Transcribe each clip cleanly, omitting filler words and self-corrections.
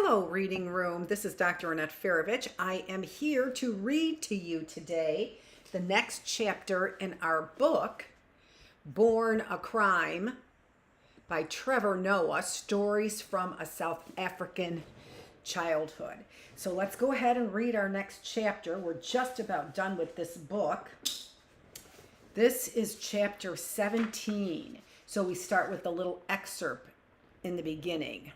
Hello, Reading Room. This is Dr. Annette Feravich. I am here to read to you today the next chapter in our book, Born a Crime, by Trevor Noah, Stories from a South African Childhood. So let's go ahead and read our next chapter. We're just about done with this book. This is chapter 17. So we start with a little excerpt in the beginning.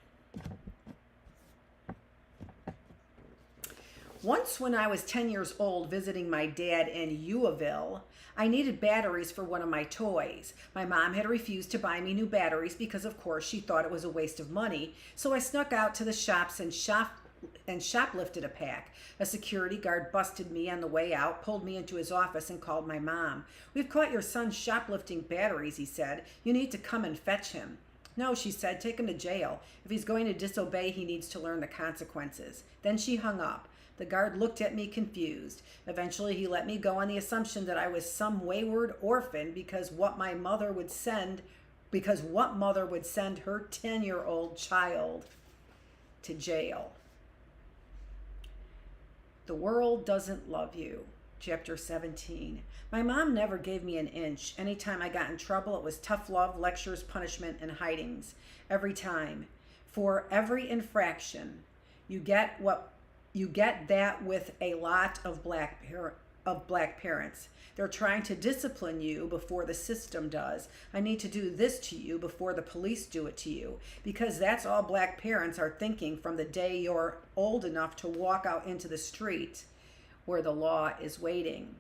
Once when I was 10 years old visiting my dad in Louisville, I needed batteries for one of my toys. My mom had refused to buy me new batteries because of course she thought it was a waste of money, so I snuck out to the shops and shoplifted a pack. A security guard busted me on the way out, pulled me into his office and called my mom. "We've caught your son shoplifting batteries," he said. "You need to come and fetch him." "No," she said, "take him to jail. If he's going to disobey, he needs to learn the consequences." Then she hung up. The guard looked at me confused. Eventually, he let me go on the assumption that I was some wayward orphan because what mother would send her 10-year-old child to jail. The world doesn't love you. Chapter 17. My mom never gave me an inch. Anytime I got in trouble, it was tough love, lectures, punishment, and hidings. Every time. For every infraction, you get that with a lot of black parents. They're trying to discipline you before the system does. I need to do this to you before the police do it to you, because that's all black parents are thinking from the day you're old enough to walk out into the street where the law is waiting.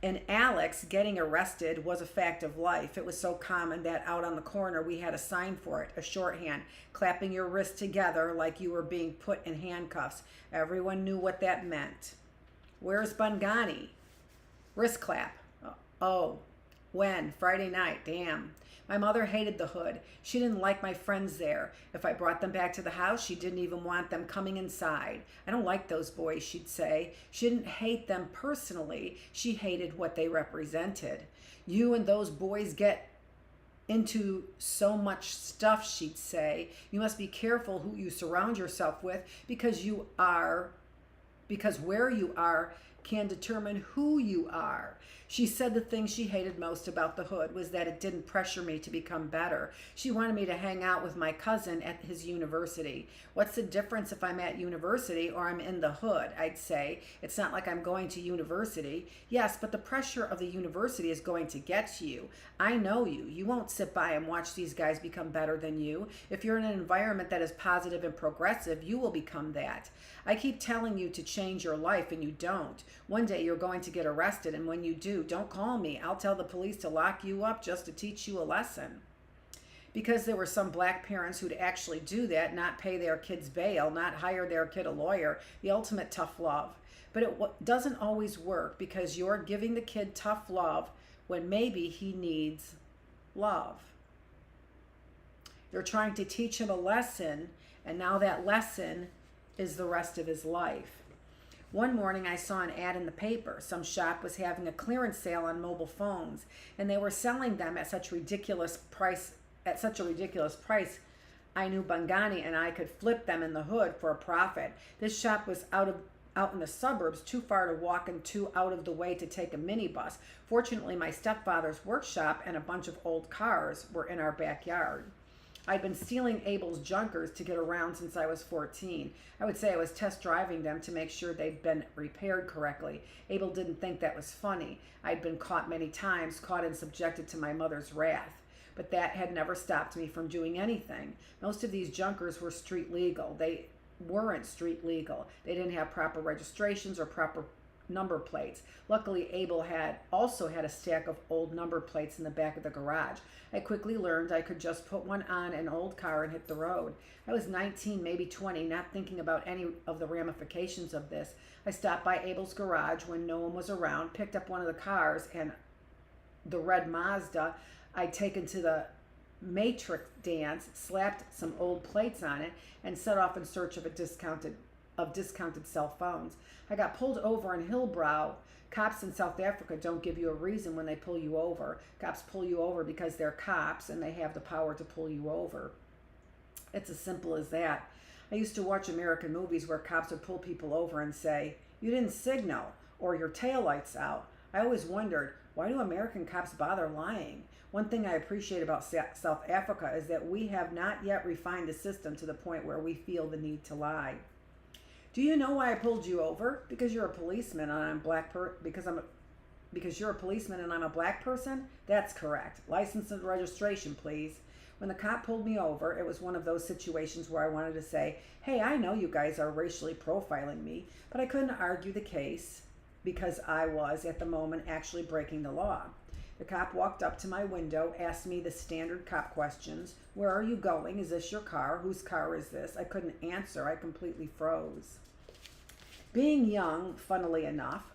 And Alex getting arrested was a fact of life. It was so common that out on the corner we had a sign for it, a shorthand, clapping your wrists together like you were being put in handcuffs. Everyone knew what that meant. "Where's Bungani?" "Wrist clap." "Oh, when?" "Friday night." "Damn." My mother hated the hood. She didn't like my friends there. If I brought them back to the house, she didn't even want them coming inside. "I don't like those boys," she'd say. She didn't hate them personally. She hated what they represented. "You and those boys get into so much stuff," she'd say. "You must be careful who you surround yourself with because where you are can determine who you are." She said the thing she hated most about the hood was that it didn't pressure me to become better. She wanted me to hang out with my cousin at his university. "What's the difference if I'm at university or I'm in the hood?" I'd say. "It's not like I'm going to university." "Yes, but the pressure of the university is going to get to you. I know you. You won't sit by and watch these guys become better than you. If you're in an environment that is positive and progressive, you will become that. I keep telling you to change your life and you don't. One day you're going to get arrested, and when you do, don't call me. I'll tell the police to lock you up just to teach you a lesson." Because there were some black parents who'd actually do that, not pay their kids bail, not hire their kid a lawyer, the ultimate tough love. But it doesn't always work because you're giving the kid tough love when maybe he needs love. You're trying to teach him a lesson, and now that lesson is the rest of his life. One morning I saw an ad in the paper. Some shop was having a clearance sale on mobile phones, and they were selling them at such a ridiculous price. I knew Bungani and I could flip them in the hood for a profit. This shop was out in the suburbs, too far to walk and too out of the way to take a minibus. Fortunately, my stepfather's workshop and a bunch of old cars were in our backyard. I'd been stealing Abel's junkers to get around since I was 14. I would say I was test driving them to make sure they'd been repaired correctly. Abel didn't think that was funny. I'd been caught many times, caught and subjected to my mother's wrath. But that had never stopped me from doing anything. Most of these junkers were street legal. They weren't street legal. They didn't have proper registrations or proper number plates. Luckily, Abel also had a stack of old number plates in the back of the garage. I quickly learned I could just put one on an old car and hit the road. I was 19, maybe 20, not thinking about any of the ramifications of this. I stopped by Abel's garage when no one was around, picked up one of the cars, and the red Mazda I'd taken to the Matrix dance, slapped some old plates on it, and set off in search of discounted cell phones. I got pulled over in Hillbrow. Cops in South Africa don't give you a reason when they pull you over. Cops pull you over because they're cops and they have the power to pull you over. It's as simple as that. I used to watch American movies where cops would pull people over and say, "You didn't signal," or "Your taillight's out." I always wondered, why do American cops bother lying? One thing I appreciate about South Africa is that we have not yet refined the system to the point where we feel the need to lie. Do you know why I pulled you over? Because you're a policeman and I'm because you're a policeman and I'm a black person? That's correct. License and registration, please. When the cop pulled me over, it was one of those situations where I wanted to say, "Hey, I know you guys are racially profiling me," but I couldn't argue the case because I was, at the moment, actually breaking the law. The cop walked up to my window, asked me the standard cop questions. "Where are you going? Is this your car? Whose car is this?" I couldn't answer. I completely froze. Being young, funnily enough,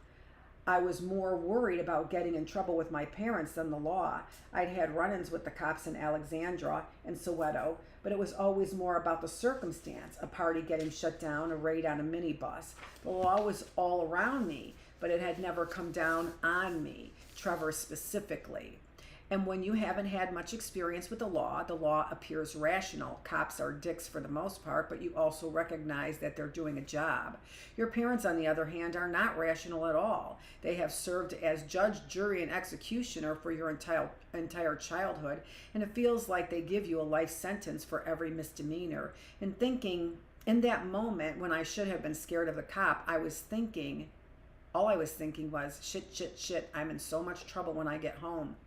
I was more worried about getting in trouble with my parents than the law. I'd had run-ins with the cops in Alexandra and Soweto, but it was always more about the circumstance, a party getting shut down, a raid on a minibus. The law was all around me, but it had never come down on me, Trevor specifically. And when you haven't had much experience with the law appears rational. Cops are dicks for the most part, but you also recognize that they're doing a job. Your parents, on the other hand, are not rational at all. They have served as judge, jury, and executioner for your entire childhood, and it feels like they give you a life sentence for every misdemeanor. And thinking, in that moment when I should have been scared of the cop, all I was thinking was, shit, I'm in so much trouble when I get home.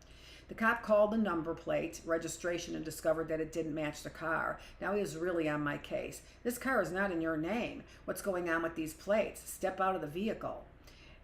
The cop called the number plate, registration, and discovered that it didn't match the car. Now he was really on my case. "This car is not in your name. What's going on with these plates? Step out of the vehicle."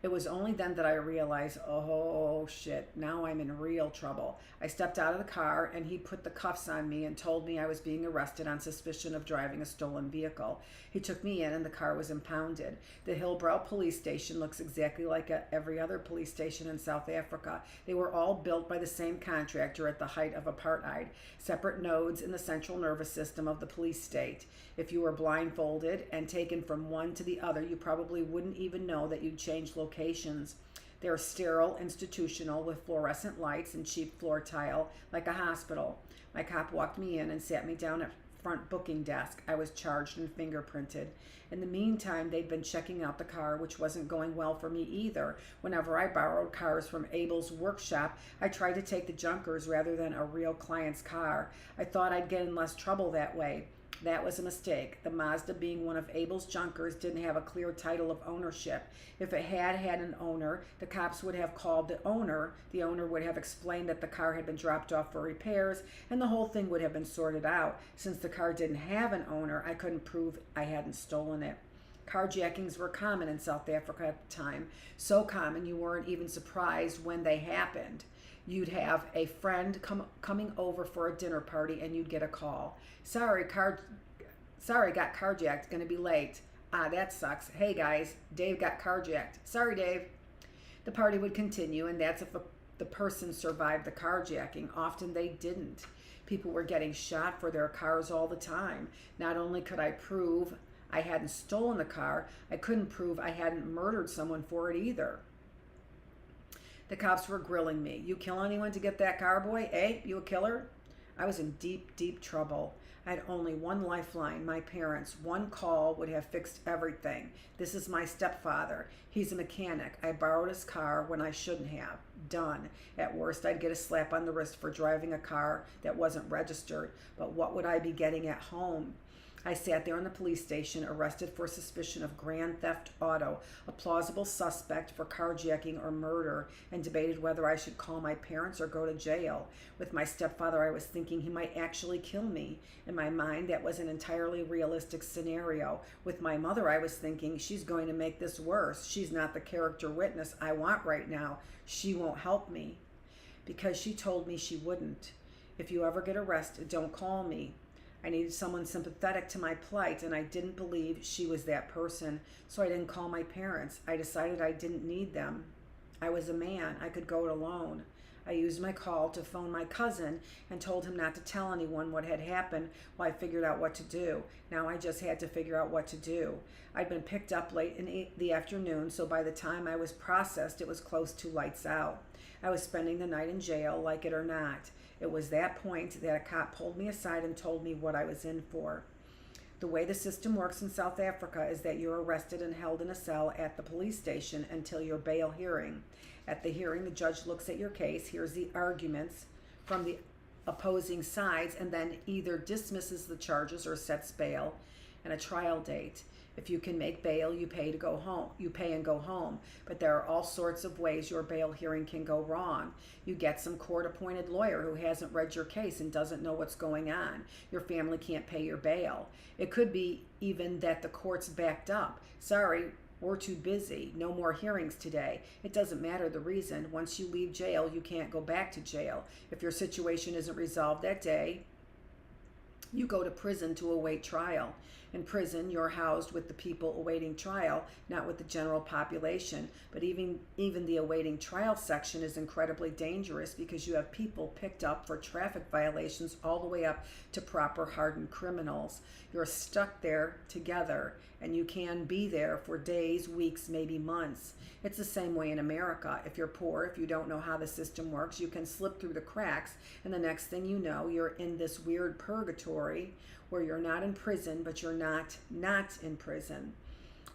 It was only then that I realized, oh shit, now I'm in real trouble. I stepped out of the car and he put the cuffs on me and told me I was being arrested on suspicion of driving a stolen vehicle. He took me in and the car was impounded. The Hillbrow police station looks exactly like every other police station in South Africa. They were all built by the same contractor at the height of apartheid, separate nodes in the central nervous system of the police state. If you were blindfolded and taken from one to the other, you probably wouldn't even know that you'd changed locations. They're sterile, institutional, with fluorescent lights and cheap floor tile, like a hospital. My cop walked me in and sat me down at front booking desk. I was charged and fingerprinted. In the meantime, they'd been checking out the car, which wasn't going well for me either. Whenever I borrowed cars from Abel's workshop, I tried to take the junkers rather than a real client's car. I thought I'd get in less trouble that way. That was a mistake. The Mazda, being one of Abel's junkers, didn't have a clear title of ownership. If it had an owner, the cops would have called the owner. The owner would have explained that the car had been dropped off for repairs, and the whole thing would have been sorted out. Since the car didn't have an owner, I couldn't prove I hadn't stolen it. Carjackings were common in South Africa at the time. So common you weren't even surprised when they happened. You'd have a friend coming over for a dinner party and you'd get a call. Sorry, got carjacked, gonna be late. Ah, that sucks. Hey guys, Dave got carjacked. Sorry, Dave. The party would continue, and that's if the person survived the carjacking. Often they didn't. People were getting shot for their cars all the time. Not only could I prove I hadn't stolen the car, I couldn't prove I hadn't murdered someone for it either. The cops were grilling me. "You kill anyone to get that car, boy? Eh? You a killer?" I was in deep, deep trouble. I had only one lifeline, my parents. One call would have fixed everything. This is my stepfather. He's a mechanic. I borrowed his car when I shouldn't have. Done. At worst, I'd get a slap on the wrist for driving a car that wasn't registered. But what would I be getting at home? I sat there in the police station, arrested for suspicion of grand theft auto, a plausible suspect for carjacking or murder, and debated whether I should call my parents or go to jail. With my stepfather, I was thinking he might actually kill me. In my mind, that was an entirely realistic scenario. With my mother, I was thinking, she's going to make this worse. She's not the character witness I want right now. She won't help me. Because she told me she wouldn't. If you ever get arrested, don't call me. I needed someone sympathetic to my plight, and I didn't believe she was that person, so I didn't call my parents. I decided I didn't need them. I was a man. I could go it alone. I used my call to phone my cousin and told him not to tell anyone what had happened while I figured out what to do. Now I just had to figure out what to do. I'd been picked up late in the afternoon, so by the time I was processed, it was close to lights out. I was spending the night in jail, like it or not. It was that point that a cop pulled me aside and told me what I was in for. The way the system works in South Africa is that you're arrested and held in a cell at the police station until your bail hearing. At the hearing, the judge looks at your case, hears the arguments from the opposing sides, and then either dismisses the charges or sets bail and a trial date. If you can make bail, you pay to go home. You pay and go home. But there are all sorts of ways your bail hearing can go wrong. You get some court-appointed lawyer who hasn't read your case and doesn't know what's going on. Your family can't pay your bail. It could be even that the court's backed up. Sorry, we're too busy. No more hearings today. It doesn't matter the reason. Once you leave jail, you can't go back to jail. If your situation isn't resolved that day, you go to prison to await trial. In prison, you're housed with the people awaiting trial, not with the general population. But even the awaiting trial section is incredibly dangerous because you have people picked up for traffic violations all the way up to proper hardened criminals. You're stuck there together, and you can be there for days, weeks, maybe months. It's the same way in America. If you're poor, if you don't know how the system works, you can slip through the cracks, and the next thing you know, you're in this weird purgatory where you're not in prison, but you're not in prison.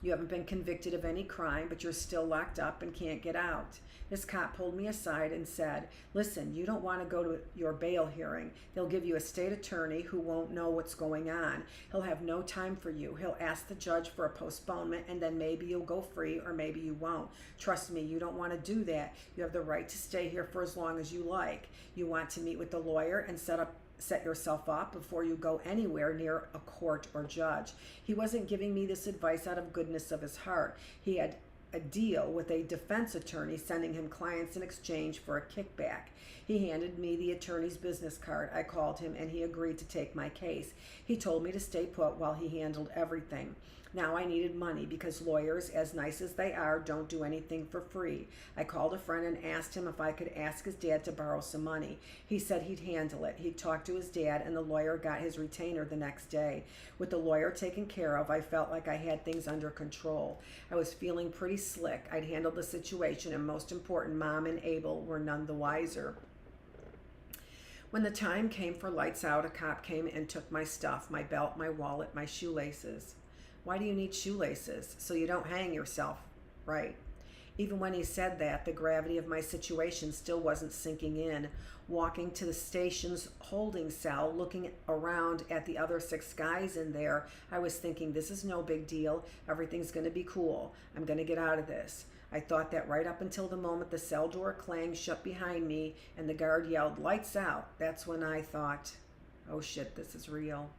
You haven't been convicted of any crime, but you're still locked up and can't get out. This cop pulled me aside and said, listen, you don't want to go to your bail hearing. They'll give you a state attorney who won't know what's going on. He'll have no time for you. He'll ask the judge for a postponement, and then maybe you'll go free or maybe you won't. Trust me, you don't want to do that. You have the right to stay here for as long as you like. You want to meet with the lawyer and set yourself up before you go anywhere near a court or judge. He wasn't giving me this advice out of goodness of his heart. He had a deal with a defense attorney sending him clients in exchange for a kickback. He handed me the attorney's business card. I called him and he agreed to take my case. He told me to stay put while he handled everything. Now I needed money because lawyers, as nice as they are, don't do anything for free. I called a friend and asked him if I could ask his dad to borrow some money. He said he'd handle it. He'd talk to his dad, and the lawyer got his retainer the next day. With the lawyer taken care of, I felt like I had things under control. I was feeling pretty slick. I'd handled the situation, and most important, Mom and Abel were none the wiser. When the time came for lights out, a cop came and took my stuff, my belt, my wallet, my shoelaces. Why do you need shoelaces? So you don't hang yourself, right? Even when he said that, the gravity of my situation still wasn't sinking in. Walking to the station's holding cell, looking around at the other 6 guys in there, I was thinking, this is no big deal. Everything's going to be cool. I'm going to get out of this. I thought that right up until the moment the cell door clanged shut behind me and the guard yelled, lights out. That's when I thought, oh shit, this is real.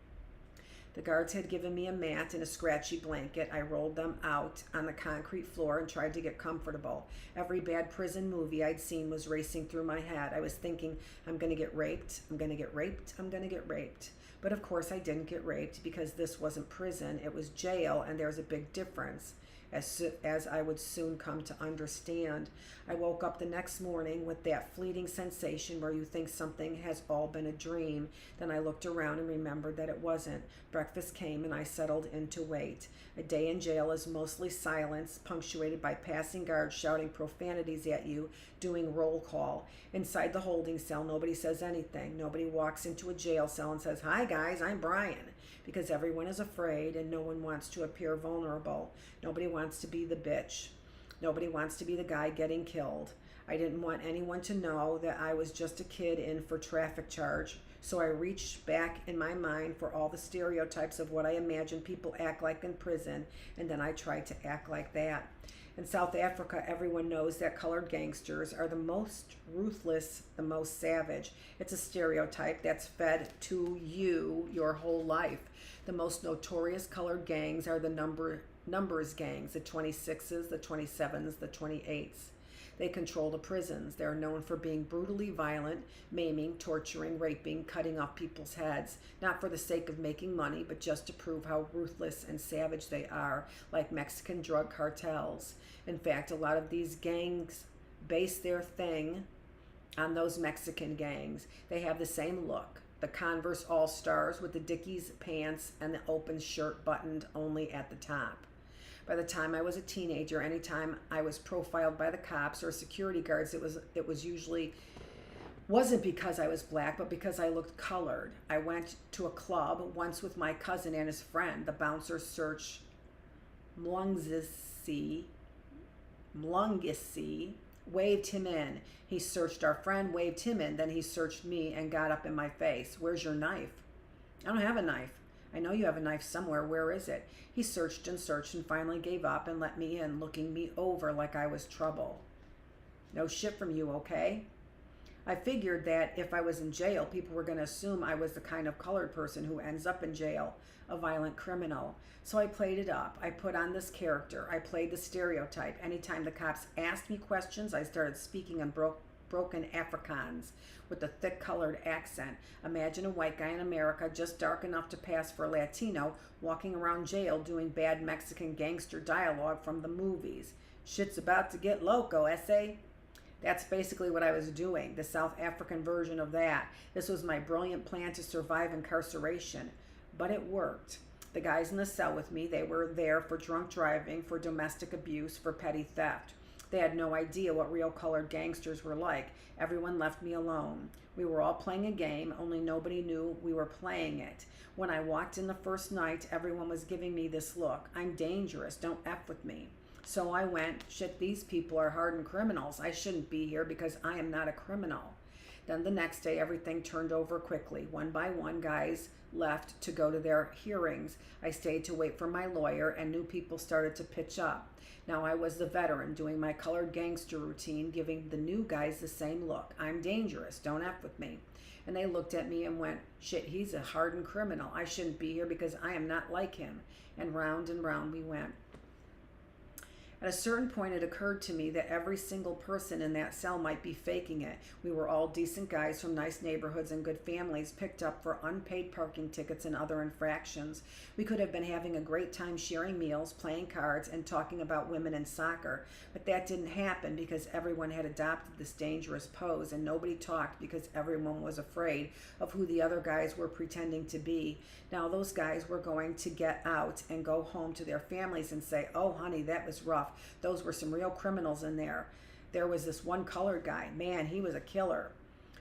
The guards had given me a mat and a scratchy blanket. I rolled them out on the concrete floor and tried to get comfortable. Every bad prison movie I'd seen was racing through my head. I was thinking, I'm going to get raped, I'm going to get raped, I'm going to get raped. But of course I didn't get raped because this wasn't prison, it was jail, and there's a big difference, as I would soon come to understand. I woke up the next morning with that fleeting sensation where you think something has all been a dream. Then I looked around and remembered that it wasn't. Breakfast came and I settled in to wait. A day in jail is mostly silence, punctuated by passing guards shouting profanities at you, doing roll call. Inside the holding cell, nobody says anything. Nobody walks into a jail cell and says, hi guys, I'm Brian. Because everyone is afraid and no one wants to appear vulnerable. Nobody wants to be the bitch. Nobody wants to be the guy getting killed. I didn't want anyone to know that I was just a kid in for traffic charge, so I reached back in my mind for all the stereotypes of what I imagine people act like in prison, and then I tried to act like that. In South Africa, everyone knows that colored gangsters are the most ruthless, the most savage. It's a stereotype that's fed to you your whole life. The most notorious colored gangs are the numbers gangs, the 26s, the 27s, the 28s. They control the prisons. They're known for being brutally violent, maiming, torturing, raping, cutting off people's heads, not for the sake of making money, but just to prove how ruthless and savage they are, like Mexican drug cartels. In fact, a lot of these gangs base their thing on those Mexican gangs. They have the same look. The Converse All-Stars with the Dickies pants and the open shirt buttoned only at the top. By the time I was a teenager, anytime I was profiled by the cops or security guards, it was usually Wasn't because I was black, but because I looked colored. I went to a club once with my cousin and his friend. The bouncer searched Mlungisi, waved him in. He searched our friend, waved him in, then he searched me and got up in my face. Where's your knife? I don't have a knife. I know you have a knife somewhere. Where is it? He searched and finally gave up and let me in, looking me over like I was trouble. No shit from you, okay? I figured that if I was in jail, people were going to assume I was the kind of colored person who ends up in jail, a violent criminal. So I played it up. I put on this character. I played the stereotype. Anytime the cops asked me questions, I started speaking in broken Afrikaans with a thick colored accent. Imagine a white guy in America just dark enough to pass for Latino walking around jail doing bad Mexican gangster dialogue from the movies. Shit's about to get loco, essay. That's basically what I was doing, the South African version of that. This was my brilliant plan to survive incarceration, but it worked. The guys in the cell with me, they were there for drunk driving, for domestic abuse, for petty theft. They had no idea what real colored gangsters were like. Everyone left me alone. We were all playing a game, only nobody knew we were playing it. When I walked in the first night, everyone was giving me this look. I'm dangerous, don't F with me. So I went, shit, these people are hardened criminals. I shouldn't be here because I am not a criminal. Then the next day, everything turned over quickly. One by one, guys left to go to their hearings. I stayed to wait for my lawyer, and new people started to pitch up. Now I was the veteran, doing my colored gangster routine, giving the new guys the same look. I'm dangerous, don't F with me. And they looked at me and went, shit, he's a hardened criminal. I shouldn't be here because I am not like him. And round we went. At a certain point, it occurred to me that every single person in that cell might be faking it. We were all decent guys from nice neighborhoods and good families, picked up for unpaid parking tickets and other infractions. We could have been having a great time sharing meals, playing cards, and talking about women and soccer. But that didn't happen because everyone had adopted this dangerous pose, and nobody talked because everyone was afraid of who the other guys were pretending to be. Now those guys were going to get out and go home to their families and say, oh honey, that was rough. Those were some real criminals in there. There was this one colored guy. Man, he was a killer.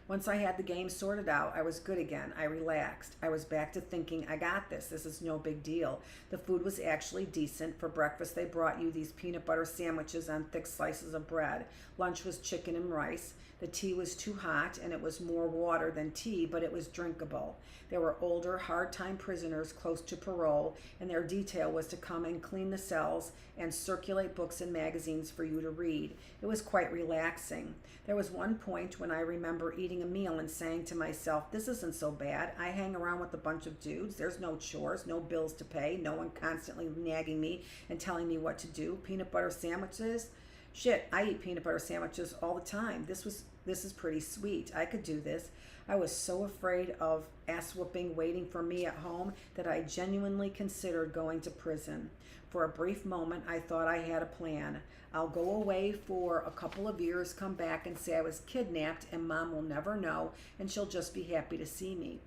Once I had the game sorted out, I was good again. I relaxed. I was back to thinking, I got this. This is no big deal. The food was actually decent. For breakfast, they brought you these peanut butter sandwiches on thick slices of bread. Lunch was chicken and rice. The tea was too hot, and it was more water than tea, but it was drinkable. There were older, hard-time prisoners close to parole, and their detail was to come and clean the cells and circulate books and magazines for you to read. It was quite relaxing. There was one point when I remember eating a meal and saying to myself, this isn't so bad. I hang around with a bunch of dudes. There's no chores, no bills to pay, no one constantly nagging me and telling me what to do. Peanut butter sandwiches? Shit, I eat peanut butter sandwiches all the time. This is pretty sweet. I could do this. I was so afraid of ass whooping waiting for me at home that I genuinely considered going to prison. For a brief moment, I thought I had a plan. I'll go away for a couple of years, come back and say I was kidnapped and Mom will never know and she'll just be happy to see me.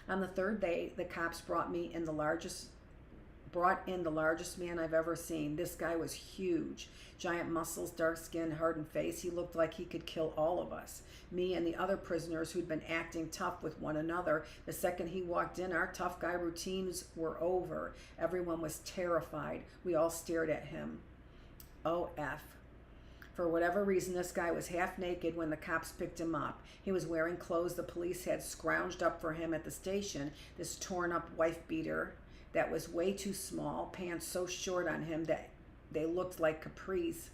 On the third day, the cops brought in the largest man I've ever seen. This guy was huge. Giant muscles, dark skin, hardened face. He looked like he could kill all of us. Me and the other prisoners who'd been acting tough with one another. The second he walked in, our tough guy routines were over. Everyone was terrified. We all stared at him. OF. For whatever reason, this guy was half naked when the cops picked him up. He was wearing clothes the police had scrounged up for him at the station. This torn up wife beater that was way too small, pants so short on him that they looked like capris.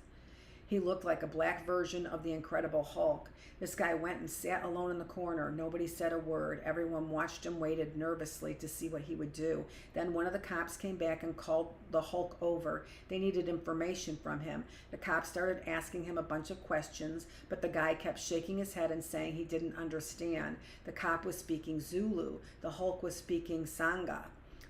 He looked like a black version of the Incredible Hulk. This guy went and sat alone in the corner. Nobody said a word. Everyone watched him, waited nervously to see what he would do. Then one of the cops came back and called the Hulk over. They needed information from him. The cops started asking him a bunch of questions, but the guy kept shaking his head and saying he didn't understand. The cop was speaking Zulu. The Hulk was speaking Sangha.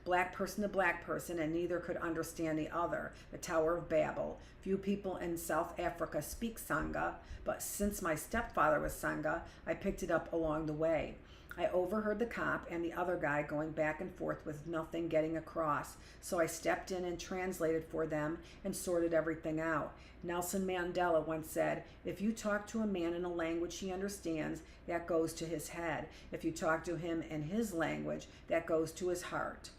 Black person to black person, and neither could understand the other. The Tower of Babel. Few people in South Africa speak Sangha, but since my stepfather was Sangha, I picked it up along the way. I overheard the cop and the other guy going back and forth with nothing getting across, so I stepped in and translated for them and sorted everything out. Nelson Mandela once said, "If you talk to a man in a language he understands, that goes to his head. If you talk to him in his language, that goes to his heart."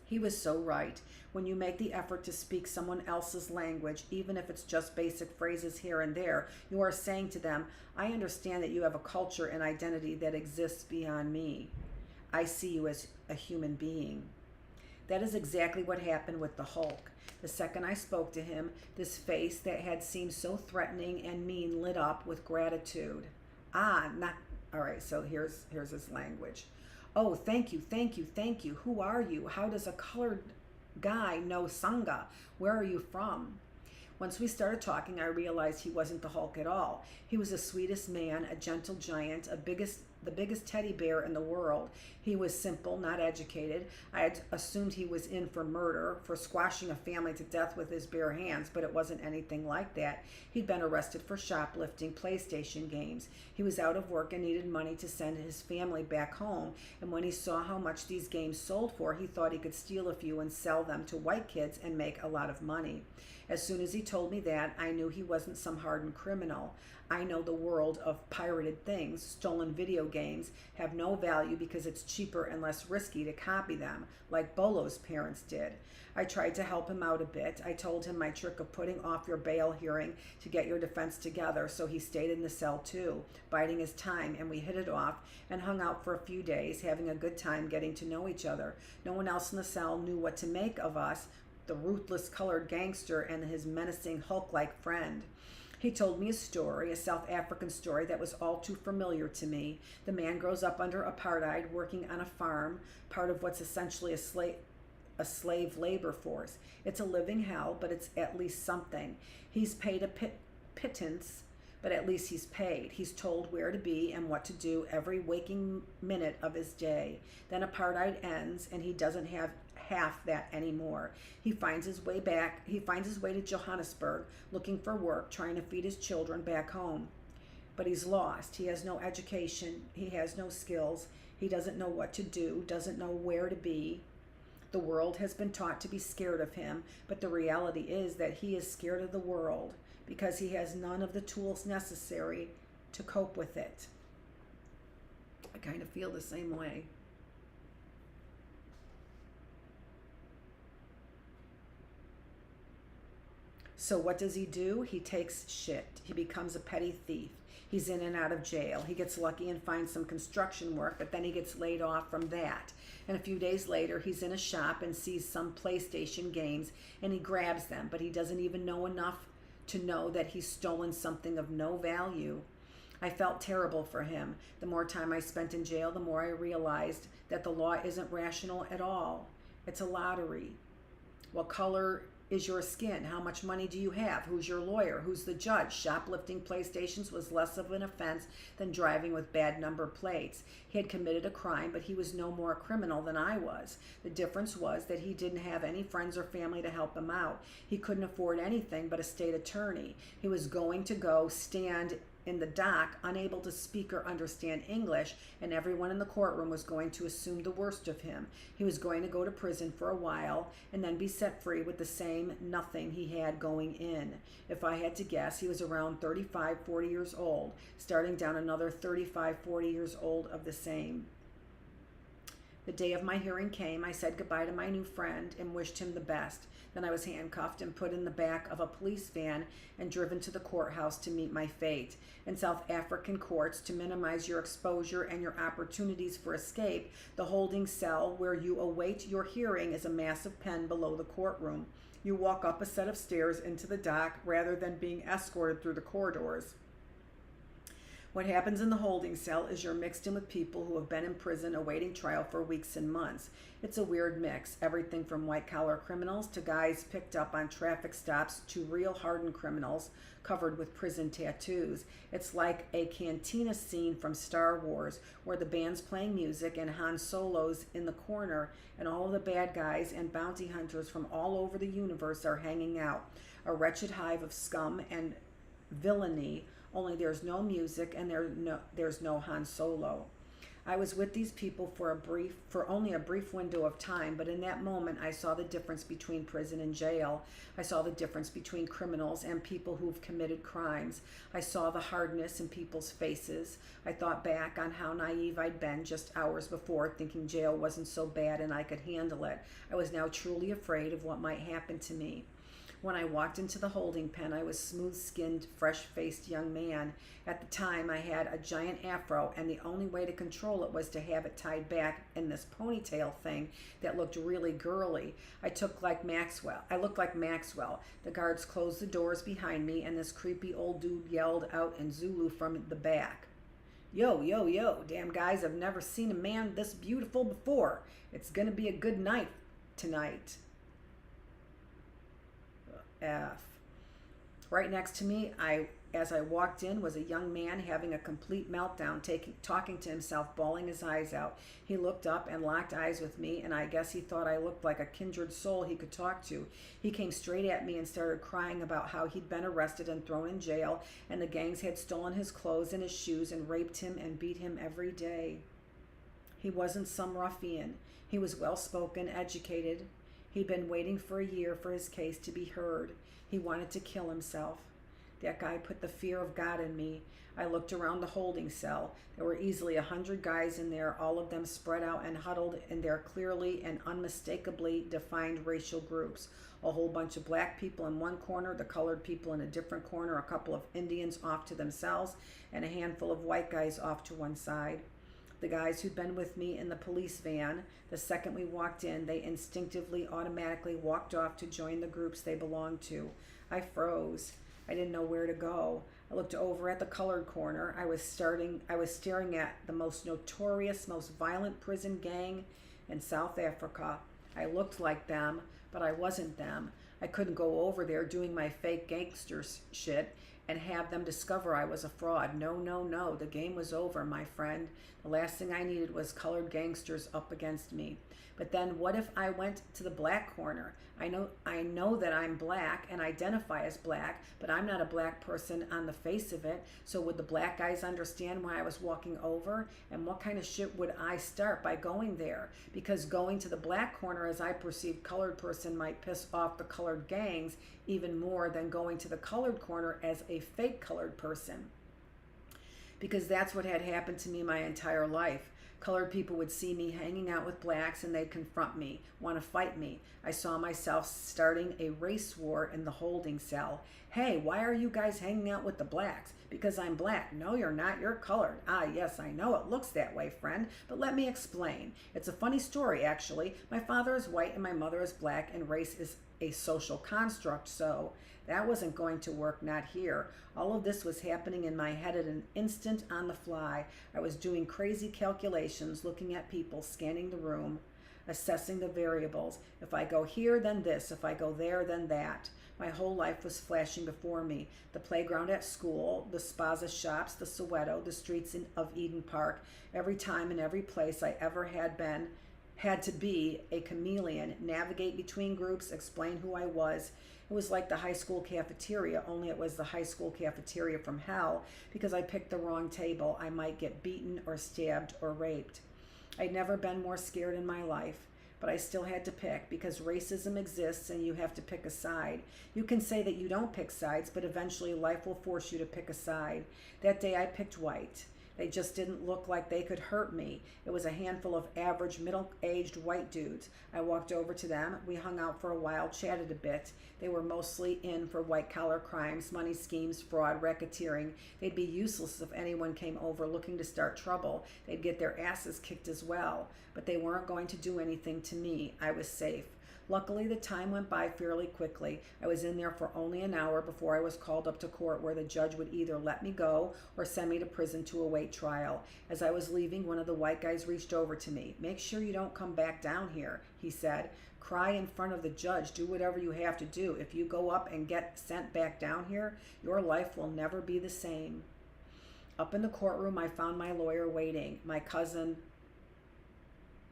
He was so right. When you make the effort to speak someone else's language, even if it's just basic phrases here and there, you are saying to them, "I understand that you have a culture and identity that exists beyond me. I see you as a human being." That is exactly what happened with the Hulk. The second I spoke to him, this face that had seemed so threatening and mean lit up with gratitude. All right, so here's his language. "Oh, thank you, thank you, thank you. Who are you? How does a colored guy know Sangha? Where are you from?" Once we started talking, I realized he wasn't the Hulk at all. He was the sweetest man, a gentle giant, the biggest teddy bear in the world. He was simple, not educated. I had assumed he was in for murder, for squashing a family to death with his bare hands, but it wasn't anything like that. He'd been arrested for shoplifting PlayStation games. He was out of work and needed money to send his family back home, and when he saw how much these games sold for, he thought he could steal a few and sell them to white kids and make a lot of money. As soon as he told me that, I knew he wasn't some hardened criminal. I know the world of pirated things. Stolen video games have no value because it's cheaper and less risky to copy them, like Bolo's parents did. I tried to help him out a bit. I told him my trick of putting off your bail hearing to get your defense together, so he stayed in the cell too, biding his time, and we hit it off and hung out for a few days, having a good time getting to know each other. No one else in the cell knew what to make of us, the ruthless colored gangster and his menacing Hulk-like friend. He told me a story, a South African story that was all too familiar to me. The man grows up under apartheid, working on a farm, part of what's essentially a slave labor force. It's a living hell, but it's at least something. He's paid a pittance, but at least he's paid. He's told where to be and what to do every waking minute of his day. Then apartheid ends, and he doesn't have half that anymore. He finds his way to Johannesburg, looking for work, trying to feed his children back home. But he's lost. He has no education. He has no skills. He doesn't know what to do, doesn't know where to be. The world has been taught to be scared of him, but the reality is that he is scared of the world because he has none of the tools necessary to cope with it. I kind of feel the same way. So what does he do? He takes shit. He becomes a petty thief. He's in and out of jail. He gets lucky and finds some construction work, but then he gets laid off from that. And a few days later, he's in a shop and sees some PlayStation games, and he grabs them, but he doesn't even know enough to know that he's stolen something of no value. I felt terrible for him. The more time I spent in jail, the more I realized that the law isn't rational at all. It's a lottery. What color is your skin? How much money do you have? Who's your lawyer? Who's the judge? Shoplifting PlayStations was less of an offense than driving with bad number plates. He had committed a crime, but he was no more a criminal than I was. The difference was that he didn't have any friends or family to help him out. He couldn't afford anything but a state attorney. He was going to go stand in the dock, unable to speak or understand English, and everyone in the courtroom was going to assume the worst of him. He was going to go to prison for a while and then be set free with the same nothing he had going in. If I had to guess, he was around 35, 40 years old, starting down another 35, 40 years old of the same. The day of my hearing came. I said goodbye to my new friend and wished him the best. Then I was handcuffed and put in the back of a police van and driven to the courthouse to meet my fate. In South African courts, to minimize your exposure and your opportunities for escape, the holding cell where you await your hearing is a massive pen below the courtroom. You walk up a set of stairs into the dock rather than being escorted through the corridors. What happens in the holding cell is you're mixed in with people who have been in prison awaiting trial for weeks and months. It's a weird mix, everything from white-collar criminals to guys picked up on traffic stops to real hardened criminals covered with prison tattoos. It's like a cantina scene from Star Wars where the band's playing music and Han Solo's in the corner and all of the bad guys and bounty hunters from all over the universe are hanging out. A wretched hive of scum and villainy, only there's no music and there's no Han Solo. I was with these people for only a brief window of time, but in that moment I saw the difference between prison and jail. I saw the difference between criminals and people who've committed crimes. I saw the hardness in people's faces. I thought back on how naive I'd been just hours before, thinking jail wasn't so bad and I could handle it. I was now truly afraid of what might happen to me. When I walked into the holding pen, I was a smooth-skinned, fresh-faced young man. At the time, I had a giant afro, and the only way to control it was to have it tied back in this ponytail thing that looked really girly. I looked like Maxwell. The guards closed the doors behind me, and this creepy old dude yelled out in Zulu from the back. Yo, yo, yo, damn guys, I've never seen a man this beautiful before. It's gonna be a good night tonight. F. Right next to me, as I walked in, was a young man having a complete meltdown, talking to himself, bawling his eyes out. He looked up and locked eyes with me, and I guess he thought I looked like a kindred soul he could talk to. He came straight at me and started crying about how he'd been arrested and thrown in jail, and the gangs had stolen his clothes and his shoes and raped him and beat him every day. He wasn't some ruffian. He was well-spoken, educated. He'd been waiting for a year for his case to be heard. He wanted to kill himself. That guy put the fear of God in me. I looked around the holding cell. There were easily 100 guys in there, all of them spread out and huddled in their clearly and unmistakably defined racial groups. A whole bunch of black people in one corner, the colored people in a different corner, a couple of Indians off to themselves, and a handful of white guys off to one side. The guys who'd been with me in the police van, the second we walked in, they instinctively, automatically walked off to join the groups they belonged to. I froze. I didn't know where to go. I looked over at the colored corner. I was staring at the most notorious, most violent prison gang in South Africa. I looked like them, but I wasn't them. I couldn't go over there doing my fake gangster shit and have them discover I was a fraud. No, no, no. The game was over, my friend. The last thing I needed was colored gangsters up against me. But then what if I went to the black corner? I know that I'm black and identify as black, but I'm not a black person on the face of it. So would the black guys understand why I was walking over? And what kind of shit would I start by going there? Because going to the black corner as I perceived colored person might piss off the colored gangs even more than going to the colored corner as a fake colored person. Because that's what had happened to me my entire life. Colored people would see me hanging out with blacks and they'd confront me, want to fight me. I saw myself starting a race war in the holding cell. Hey, why are you guys hanging out with the blacks? Because I'm black. No, you're not. You're colored. Ah, yes, I know it looks that way, friend. But let me explain. It's a funny story, actually. My father is white and my mother is black, and race is a social construct, so that wasn't going to work, not here. All of this was happening in my head at an instant on the fly. I was doing crazy calculations, looking at people, scanning the room, assessing the variables. If I go here, then this. If I go there, then that. My whole life was flashing before me. The playground at school, the spaza shops, the Soweto, the streets of Eden Park. Every time and every place I ever had to be a chameleon, navigate between groups, explain who I was. It was like the high school cafeteria, only it was the high school cafeteria from hell. Because I picked the wrong table, I might get beaten or stabbed or raped. I'd never been more scared in my life, but I still had to pick because racism exists and you have to pick a side. You can say that you don't pick sides, but eventually life will force you to pick a side. That day I picked white. They just didn't look like they could hurt me. It was a handful of average middle-aged white dudes. I walked over to them. We hung out for a while, chatted a bit. They were mostly in for white-collar crimes, money schemes, fraud, racketeering. They'd be useless if anyone came over looking to start trouble. They'd get their asses kicked as well. But they weren't going to do anything to me. I was safe. Luckily, the time went by fairly quickly. I was in there for only an hour before I was called up to court, where the judge would either let me go or send me to prison to await trial. As I was leaving, one of the white guys reached over to me. "Make sure you don't come back down here," he said. "Cry in front of the judge. Do whatever you have to do. If you go up and get sent back down here, your life will never be the same." Up in the courtroom, I found my lawyer waiting. My cousin,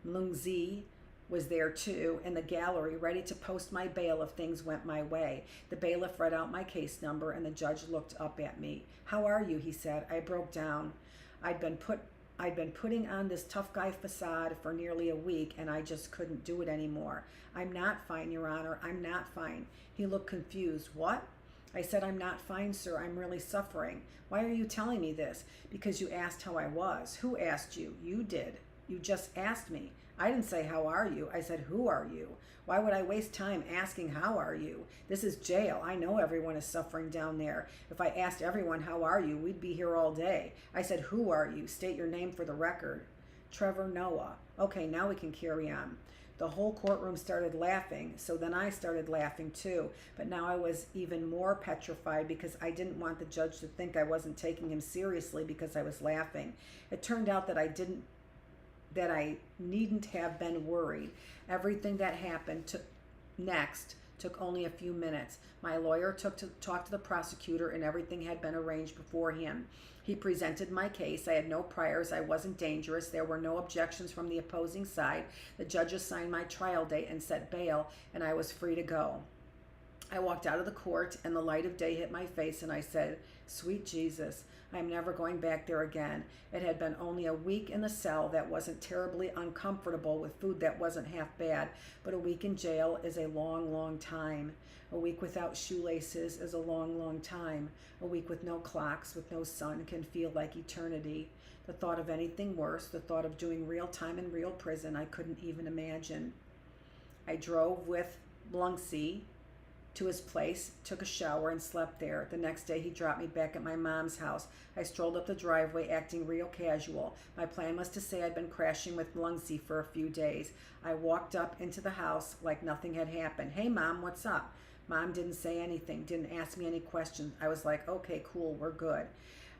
Lungzi, was there too, in the gallery, ready to post my bail if things went my way. The bailiff read out my case number and the judge looked up at me. "How are you?" he said. I broke down. I'd been put I'd been putting on this tough guy facade for nearly a week, and I just couldn't do it anymore. I'm not fine, Your Honor. I'm not fine. He looked confused. What? I said, I'm not fine, sir. I'm really suffering. Why are you telling me this? Because you asked how I was. Who asked you? You did. You just asked me. I didn't say, how are you? I said, who are you? Why would I waste time asking, how are you? This is jail. I know everyone is suffering down there. If I asked everyone, how are you, we'd be here all day. I said, who are you? State your name for the record. Trevor Noah. Okay, now we can carry on. The whole courtroom started laughing, so then I started laughing too. But now I was even more petrified because I didn't want the judge to think I wasn't taking him seriously because I was laughing. It turned out that I needn't have been worried. Everything that happened next took only a few minutes. My lawyer talked to the prosecutor, and everything had been arranged beforehand. He presented my case. I had no priors. I wasn't dangerous. There were no objections from the opposing side. The judge assigned my trial date and set bail, and I was free to go. I walked out of the court, and the light of day hit my face, and I said, sweet Jesus, I'm never going back there again. It had been only a week in the cell that wasn't terribly uncomfortable with food that wasn't half bad, but a week in jail is a long, long time. A week without shoelaces is a long, long time. A week with no clocks, with no sun, can feel like eternity. The thought of anything worse, the thought of doing real time in real prison, I couldn't even imagine. I drove with Blunksy to his place, took a shower, and slept there. The next day, he dropped me back at my mom's house. I strolled up the driveway, acting real casual. My plan was to say I'd been crashing with Blunksy for a few days. I walked up into the house like nothing had happened. Hey, Mom, what's up? Mom didn't say anything, didn't ask me any questions. I was like, okay, cool, we're good.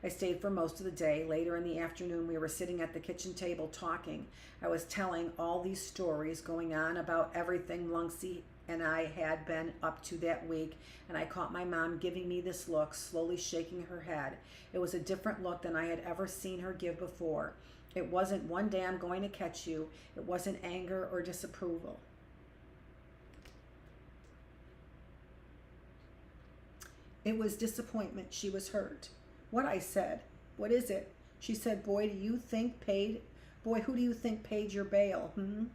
I stayed for most of the day. Later in the afternoon, we were sitting at the kitchen table talking. I was telling all these stories going on about everything Blunksy and I had been up to that week, and I caught my mom giving me this look, slowly shaking her head. It was a different look than I had ever seen her give before. It wasn't one day I'm going to catch you. It wasn't anger or disapproval. It was disappointment. She was hurt. What? I said. What is it? She said, boy, who do you think paid your bail? Who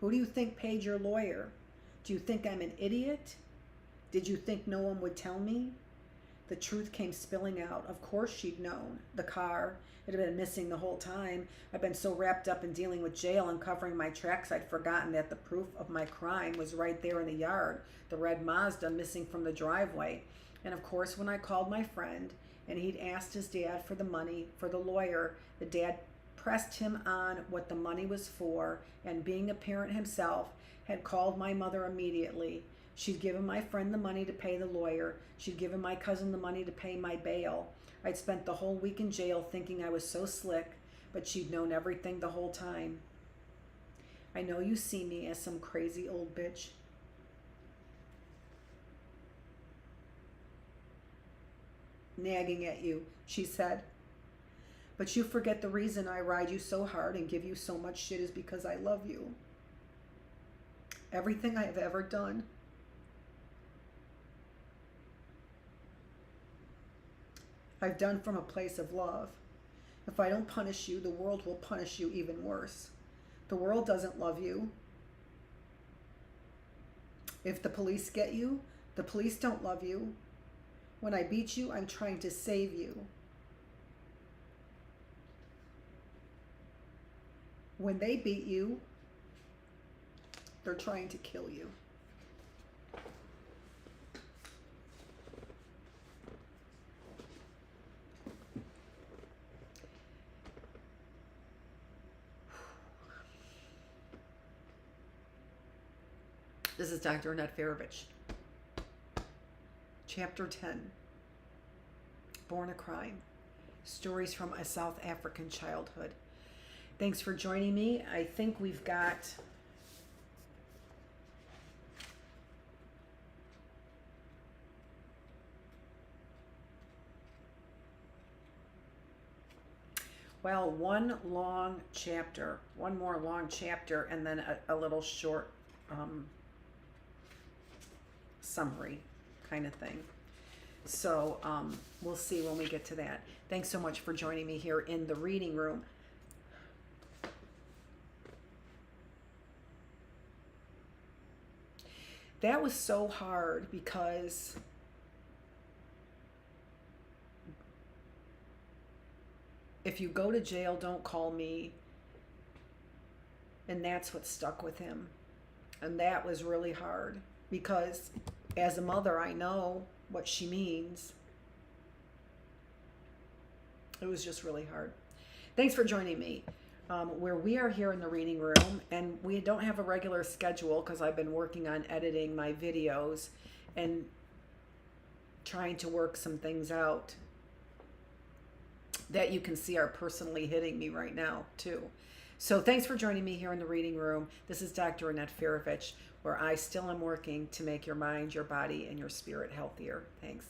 do you think paid your lawyer? Do you think I'm an idiot? Did you think no one would tell me? The truth came spilling out. Of course she'd known. The car, it had been missing the whole time. I'd been so wrapped up in dealing with jail and covering my tracks, I'd forgotten that the proof of my crime was right there in the yard, the red Mazda missing from the driveway. And of course, when I called my friend and he'd asked his dad for the money for the lawyer, the dad pressed him on what the money was for, and being a parent himself, had called my mother immediately. She'd given my friend the money to pay the lawyer. She'd given my cousin the money to pay my bail. I'd spent the whole week in jail thinking I was so slick, but she'd known everything the whole time. I know you see me as some crazy old bitch. Nagging at you, she said. But you forget the reason I ride you so hard and give you so much shit is because I love you. Everything I have ever done. I've done from a place of love. If I don't punish you, the world will punish you even worse. The world doesn't love you. If the police get you, the police don't love you. When I beat you, I'm trying to save you. When they beat you, they're trying to kill you. This is Dr. Annette Feravich. Chapter 10. Born a Crime. Stories from a South African Childhood. Thanks for joining me. I think we've got one more long chapter, and then a little short summary kind of thing. So we'll see when we get to that. Thanks so much for joining me here in the reading room. That was so hard because if you go to jail, don't call me. And that's what stuck with him. And that was really hard because as a mother, I know what she means. It was just really hard. Thanks for joining me. Where we are here in the reading room, and we don't have a regular schedule because I've been working on editing my videos and trying to work some things out that you can see are personally hitting me right now too. So thanks for joining me here in the reading room. This is Dr. Annette Feravich, where I still am working to make your mind, your body, and your spirit healthier. Thanks.